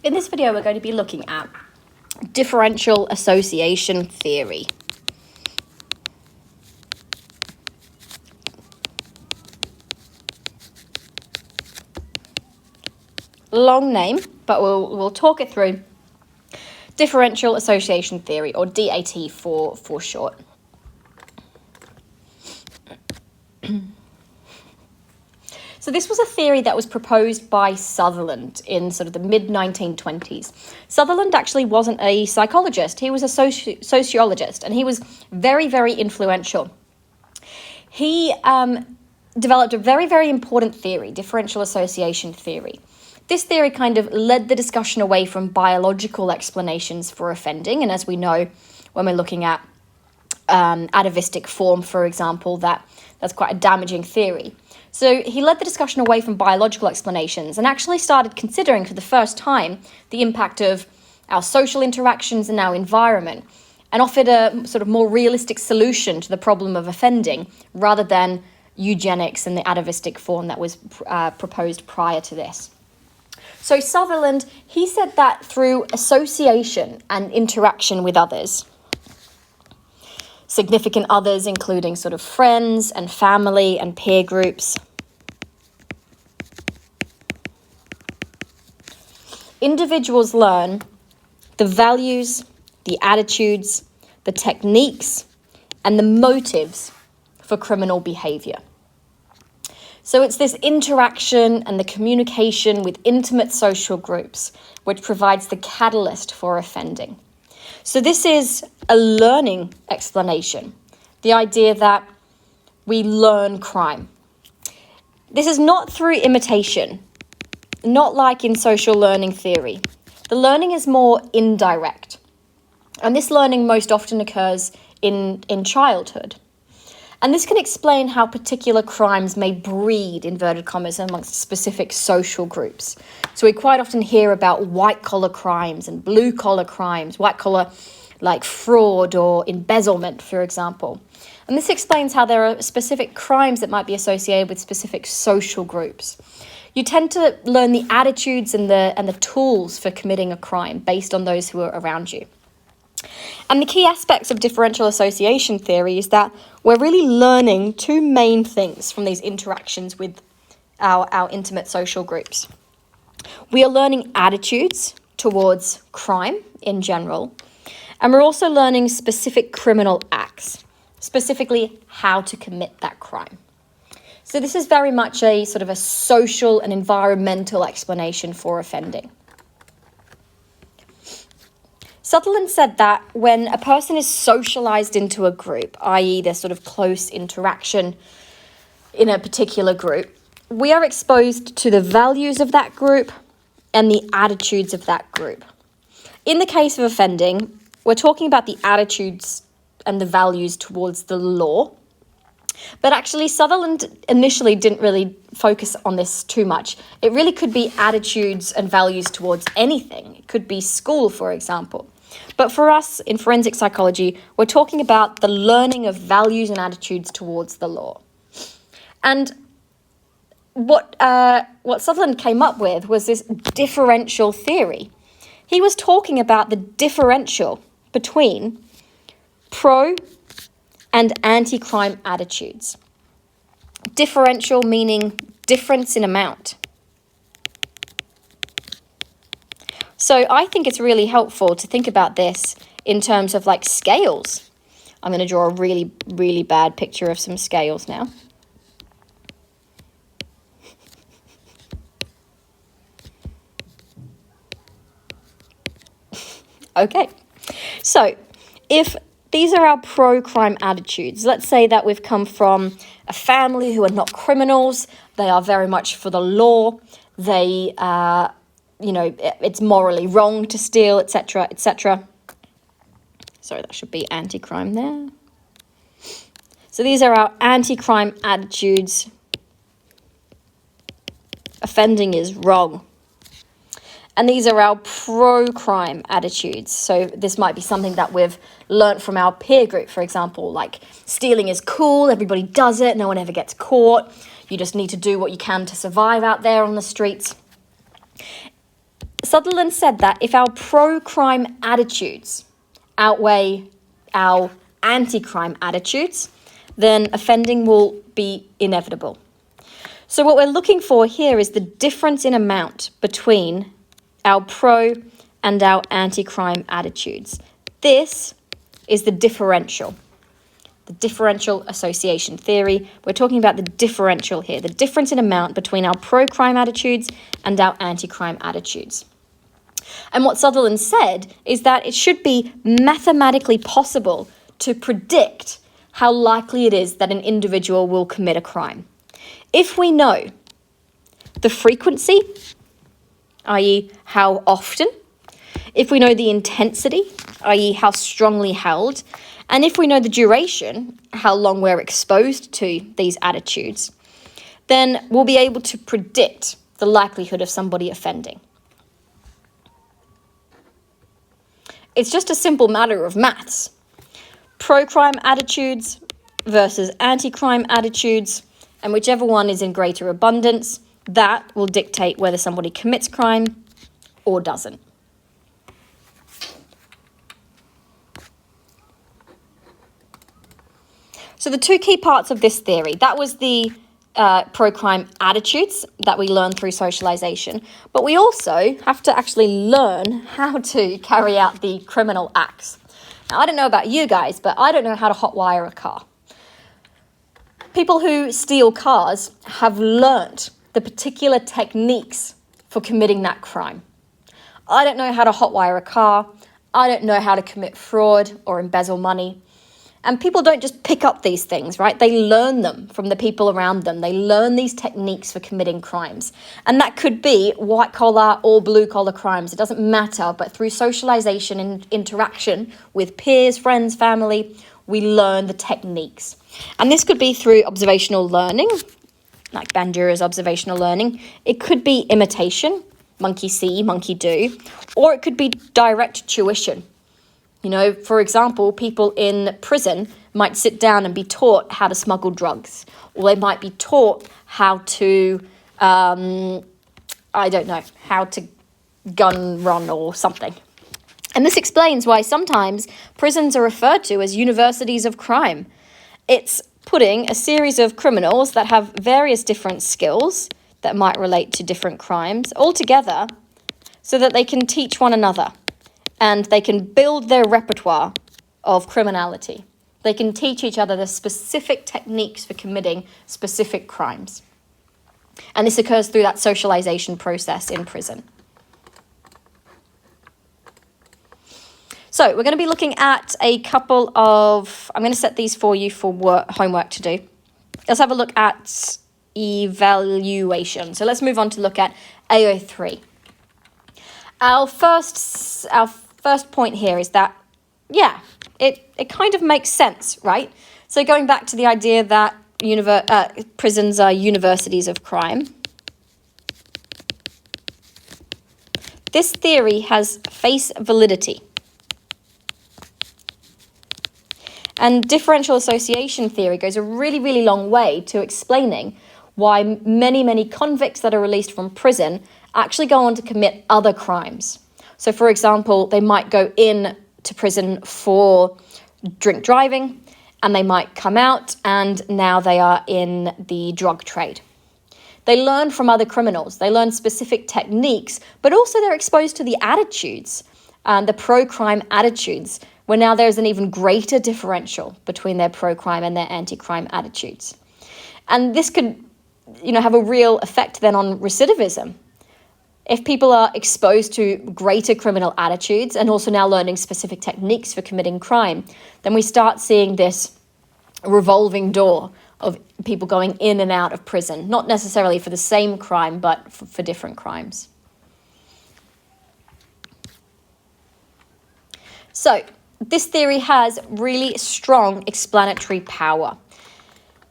In this video, we're going to be looking at differential association theory. Long name, but we'll talk it through. Differential association theory, or DAT for short. So this was a theory that was proposed by Sutherland in sort of the mid-1920s. Sutherland actually wasn't a psychologist, he was a sociologist, and he was very, very influential. He developed a very, very important theory, differential association theory. This theory kind of led the discussion away from biological explanations for offending, and as we know, when we're looking at atavistic form, for example, that's quite a damaging theory. So he led the discussion away from biological explanations and actually started considering for the first time the impact of our social interactions and our environment, and offered a sort of more realistic solution to the problem of offending rather than eugenics and the atavistic form that was proposed prior to this. So Sutherland, he said that through association and interaction with others, significant others, including sort of friends and family and peer groups, individuals learn the values, the attitudes, the techniques, and the motives for criminal behavior. So it's this interaction and the communication with intimate social groups which provides the catalyst for offending. So this is a learning explanation, the idea that we learn crime. This is not through imitation, not like in social learning theory. The learning is more indirect, and this learning most often occurs in childhood. And this can explain how particular crimes may breed, inverted commas, amongst specific social groups. So we quite often hear about white-collar crimes and blue-collar crimes, white-collar like fraud or embezzlement, for example. And this explains how there are specific crimes that might be associated with specific social groups. You tend to learn the attitudes and the tools for committing a crime based on those who are around you. And the key aspects of differential association theory is that we're really learning two main things from these interactions with our intimate social groups. We are learning attitudes towards crime in general, and we're also learning specific criminal acts, specifically how to commit that crime. So this is very much a sort of a social and environmental explanation for offending. Sutherland said that when a person is socialized into a group, i.e. there's sort of close interaction in a particular group, we are exposed to the values of that group and the attitudes of that group. In the case of offending, we're talking about the attitudes and the values towards the law. But actually, Sutherland initially didn't really focus on this too much. It really could be attitudes and values towards anything. It could be school, for example. But for us, in forensic psychology, we're talking about the learning of values and attitudes towards the law. And what Sutherland came up with was this differential theory. He was talking about the differential between pro and anti-crime attitudes. Differential meaning difference in amount. So I think it's really helpful to think about this in terms of like scales. I'm going to draw a really, really bad picture of some scales now. Okay, so if these are our pro-crime attitudes, let's say that we've come from a family who are not criminals, they are very much for the law, they it's morally wrong to steal, etc., etc. Sorry, that should be anti-crime there. So these are our anti-crime attitudes. Offending is wrong. And these are our pro-crime attitudes. So this might be something that we've learnt from our peer group, for example, like stealing is cool, everybody does it, no one ever gets caught. You just need to do what you can to survive out there on the streets. Sutherland said that if our pro-crime attitudes outweigh our anti-crime attitudes, then offending will be inevitable. So what we're looking for here is the difference in amount between our pro and our anti-crime attitudes. This is the differential association theory. We're talking about the differential here, the difference in amount between our pro-crime attitudes and our anti-crime attitudes. And what Sutherland said is that it should be mathematically possible to predict how likely it is that an individual will commit a crime. If we know the frequency, i.e. how often, if we know the intensity, i.e. how strongly held, and if we know the duration, how long we're exposed to these attitudes, then we'll be able to predict the likelihood of somebody offending. It's just a simple matter of maths. Pro-crime attitudes versus anti-crime attitudes, and whichever one is in greater abundance, that will dictate whether somebody commits crime or doesn't. So the two key parts of this theory, that was the pro-crime attitudes that we learn through socialization, but we also have to actually learn how to carry out the criminal acts. Now, I don't know about you guys, but I don't know how to hotwire a car. People who steal cars have learnt the particular techniques for committing that crime. I don't know how to hotwire a car. I don't know how to commit fraud or embezzle money. And people don't just pick up these things, right? They learn them from the people around them. They learn these techniques for committing crimes. And that could be white-collar or blue-collar crimes. It doesn't matter, but through socialization and interaction with peers, friends, family, we learn the techniques. And this could be through observational learning, like Bandura's observational learning. It could be imitation, monkey see, monkey do, or it could be direct tuition. You know, for example, people in prison might sit down and be taught how to smuggle drugs, or they might be taught how to, how to gun run or something. And this explains why sometimes prisons are referred to as universities of crime. It's putting a series of criminals that have various different skills that might relate to different crimes all together so that they can teach one another. And they can build their repertoire of criminality. They can teach each other the specific techniques for committing specific crimes. And this occurs through that socialization process in prison. So we're going to be looking at a couple of, I'm going to set these for you for homework to do. Let's have a look at evaluation. So let's move on to look at AO3. Our first point here is that, it kind of makes sense, right? So going back to the idea that prisons are universities of crime, this theory has face validity. And differential association theory goes a really, really long way to explaining why many, many convicts that are released from prison actually go on to commit other crimes. So, for example, they might go in to prison for drink driving, and they might come out, and now they are in the drug trade. They learn from other criminals. They learn specific techniques, but also they're exposed to the attitudes, the pro-crime attitudes, where now there's an even greater differential between their pro-crime and their anti-crime attitudes. And this could, have a real effect then on recidivism. If people are exposed to greater criminal attitudes and also now learning specific techniques for committing crime, then we start seeing this revolving door of people going in and out of prison, not necessarily for the same crime, but for different crimes. So, this theory has really strong explanatory power.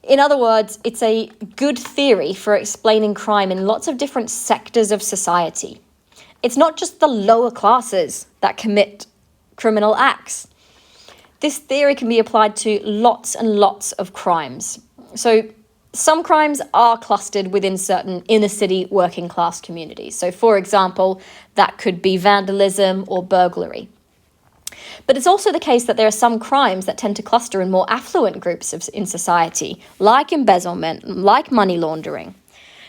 In other words, it's a good theory for explaining crime in lots of different sectors of society. It's not just the lower classes that commit criminal acts. This theory can be applied to lots and lots of crimes. So Some crimes are clustered within certain inner city working class communities. So, for example, that could be vandalism or burglary. But it's also the case that there are some crimes that tend to cluster in more affluent groups in society, like embezzlement, like money laundering.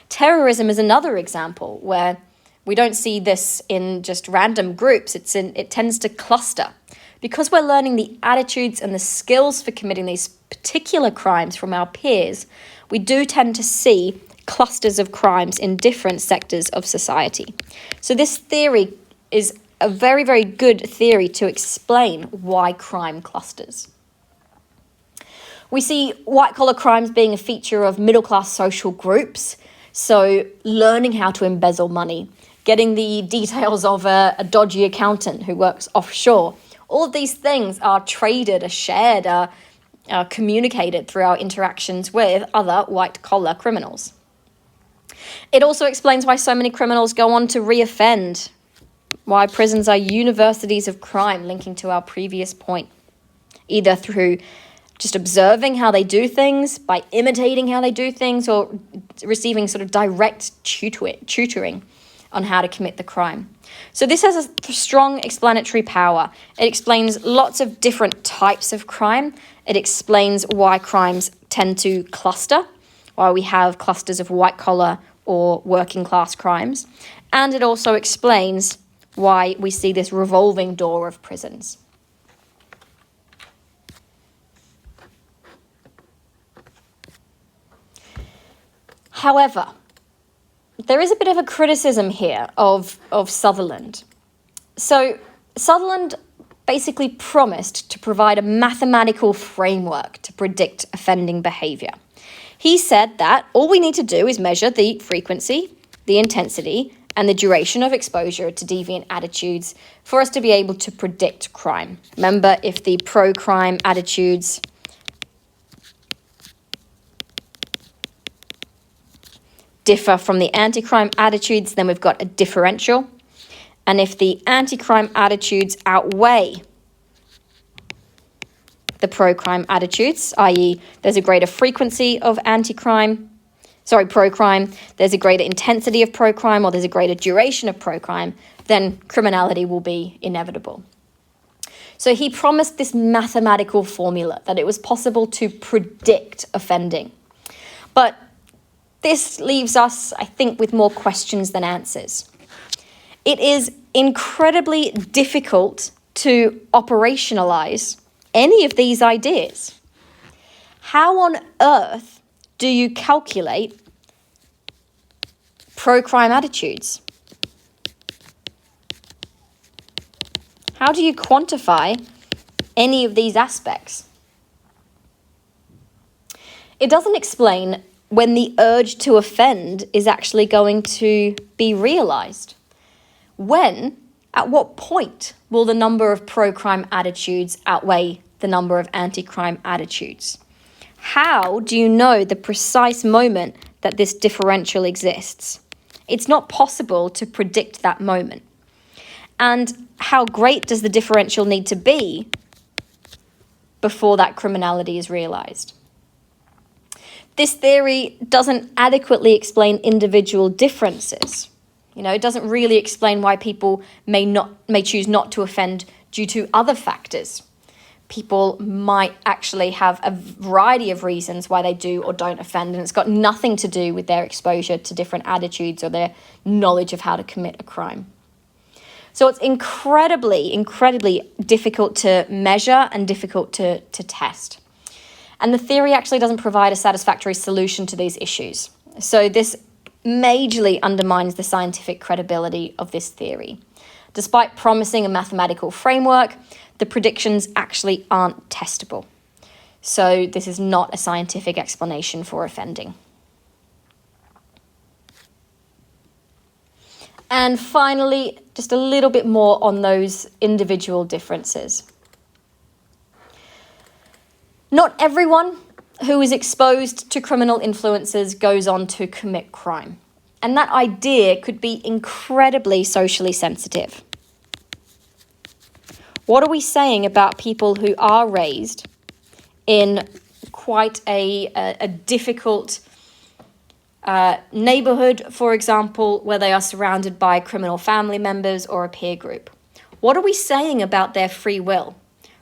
Terrorism is another example where we don't see this in just random groups. It tends to cluster. Because we're learning the attitudes and the skills for committing these particular crimes from our peers, we do tend to see clusters of crimes in different sectors of society. So this theory is a very, very good theory to explain why crime clusters. We see white-collar crimes being a feature of middle-class social groups, so learning how to embezzle money, getting the details of a dodgy accountant who works offshore. All of these things are traded, are shared, are communicated through our interactions with other white-collar criminals. It also explains why so many criminals go on to reoffend, why prisons are universities of crime, linking to our previous point, either through just observing how they do things, by imitating how they do things, or receiving sort of direct tutoring on how to commit the crime. So this has a strong explanatory power. It explains lots of different types of crime. It explains why crimes tend to cluster, why we have clusters of white-collar or working-class crimes. And it also explains why we see this revolving door of prisons. However, there is a bit of a criticism here of Sutherland. So Sutherland basically promised to provide a mathematical framework to predict offending behaviour. He said that all we need to do is measure the frequency, the intensity, and the duration of exposure to deviant attitudes for us to be able to predict crime. Remember, if the pro-crime attitudes differ from the anti-crime attitudes, then we've got a differential. And if the anti-crime attitudes outweigh the pro-crime attitudes, i.e. there's a greater frequency of pro-crime, there's a greater intensity of pro-crime, or there's a greater duration of pro-crime, then criminality will be inevitable. So he promised this mathematical formula that it was possible to predict offending. But this leaves us, I think, with more questions than answers. It is incredibly difficult to operationalize any of these ideas. How on earth do you calculate pro-crime attitudes? How do you quantify any of these aspects? It doesn't explain when the urge to offend is actually going to be realized. When, at what point, will the number of pro-crime attitudes outweigh the number of anti-crime attitudes? How do you know the precise moment that this differential exists? It's not possible to predict that moment. And how great does the differential need to be before that criminality is realized? This theory doesn't adequately explain individual differences. It doesn't really explain why people may choose not to offend due to other factors. People might actually have a variety of reasons why they do or don't offend, and it's got nothing to do with their exposure to different attitudes or their knowledge of how to commit a crime. So it's incredibly, incredibly difficult to measure and difficult to test. And the theory actually doesn't provide a satisfactory solution to these issues. So this majorly undermines the scientific credibility of this theory. Despite promising a mathematical framework, the predictions actually aren't testable. So this is not a scientific explanation for offending. And finally, just a little bit more on those individual differences. Not everyone who is exposed to criminal influences goes on to commit crime. And that idea could be incredibly socially sensitive. What are we saying about people who are raised in quite a difficult Neighborhood, for example, where they are surrounded by criminal family members or a peer group. What are we saying about their free will?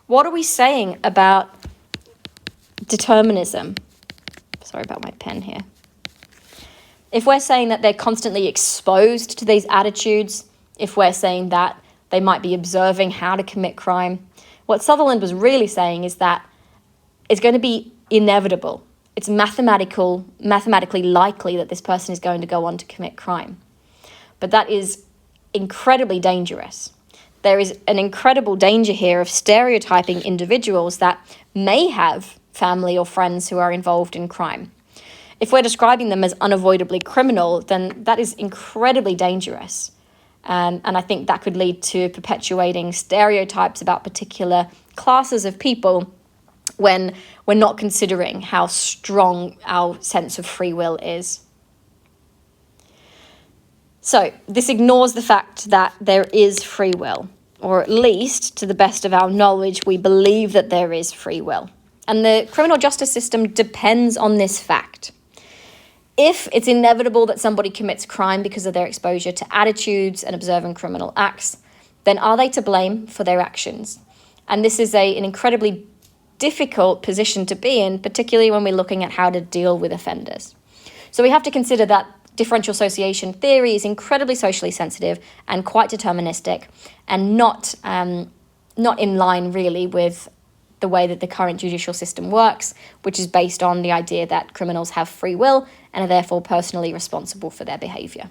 What are we saying about determinism? Sorry about my pen here. If we're saying that they're constantly exposed to these attitudes, if we're saying that they might be observing how to commit crime, what Sutherland was really saying is that it's going to be inevitable. It's mathematically likely that this person is going to go on to commit crime. But that is incredibly dangerous. There is an incredible danger here of stereotyping individuals that may have family or friends who are involved in crime. If we're describing them as unavoidably criminal, then that is incredibly dangerous. And I think that could lead to perpetuating stereotypes about particular classes of people when we're not considering how strong our sense of free will is. So this ignores the fact that there is free will, or at least, to the best of our knowledge, we believe that there is free will. And the criminal justice system depends on this fact. If it's inevitable that somebody commits crime because of their exposure to attitudes and observing criminal acts, then are they to blame for their actions? And this is an incredibly difficult position to be in, particularly when we're looking at how to deal with offenders. So we have to consider that differential association theory is incredibly socially sensitive and quite deterministic, and not in line really with the way that the current judicial system works, which is based on the idea that criminals have free will and are therefore personally responsible for their behaviour.